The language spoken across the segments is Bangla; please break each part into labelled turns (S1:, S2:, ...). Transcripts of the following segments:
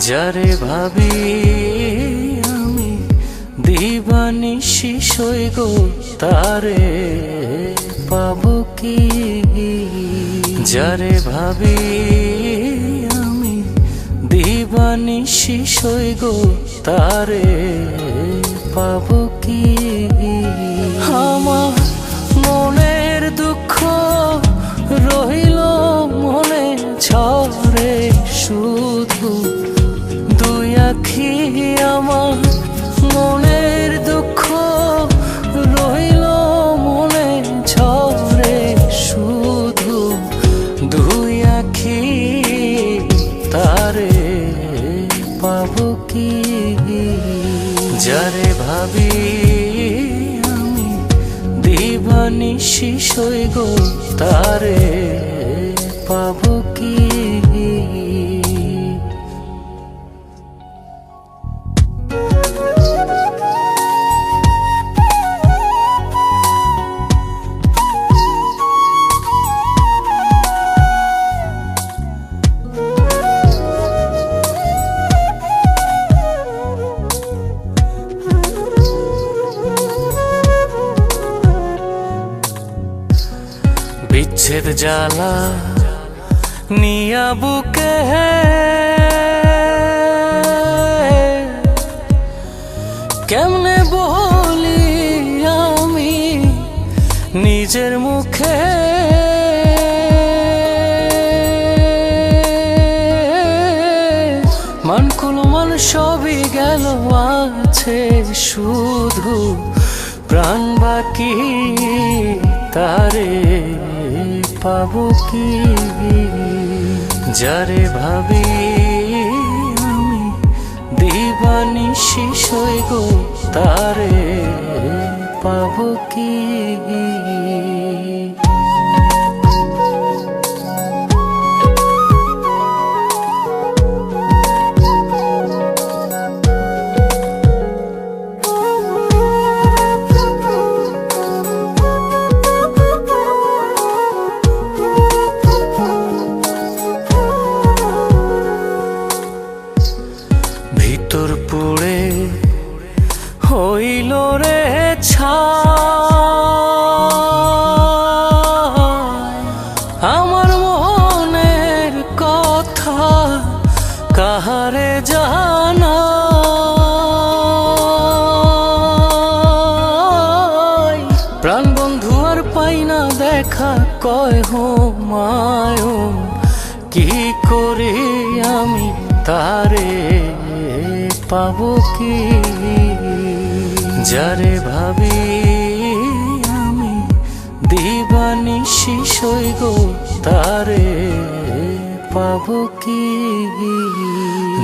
S1: যারে ভাবি আমি দিবানিশি সই গো তারে পাবো কি। যারে ভাবি আমি দিবানিশি সই গো তারে পাবো কি। আমার মনের দুঃখ রহিল মনে ঝরে শুধু দুই আখি। আমার মনের দুঃখ রহিল মনে ঝরে শুধু দুই আখি। তারে পাবো কি। যারে ভাবি আমি দিবানিশি সই গো তারে পাবো কি। বিচ্ছেদ জ্বালা নিয়া বুকে কেমনে বলি আমি নিজের মুখে। মান সবই গেল আছে শুধু প্রাণ বাকি। তারে পাবো কি। যারে ভাবি আমি দিবানিশি সই গো তারে পাবো কি। ভিতর পুড়ে হইল রে ছাই। আমার মনের কথা কাহারে জানাই। প্রাণ বন্ধু আর পাই না দেখা কয় মায় কি করি আমি তারে পাবো কি। যারে ভাবি আমি দিবানিশি সই গো তারে পাবো কি।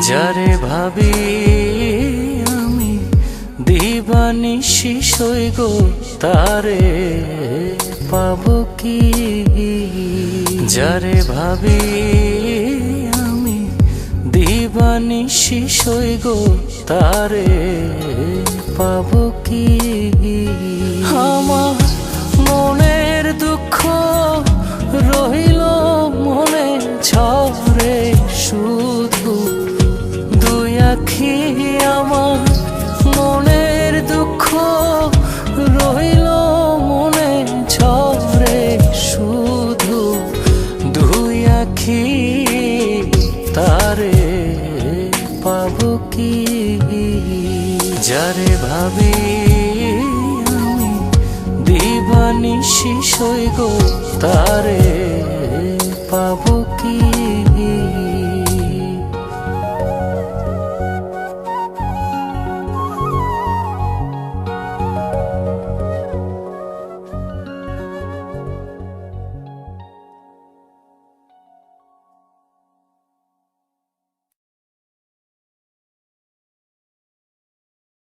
S1: যারে ভাবি আমি দিবানিশি সই গো তারে পাবো কি। যারে ভাবি আমি দিবানিশি সই গো তারে পাবো কি। আমার মনের দুঃখ রহিল মনে ঝরে শুধু দুই আখি। আমার মনের দুঃখ রহিল মনে ঝরে শুধু দুই আখি। তারে পাবো কি। যারে ভাবি আমি দিবানিশি সই গো তারে পাবো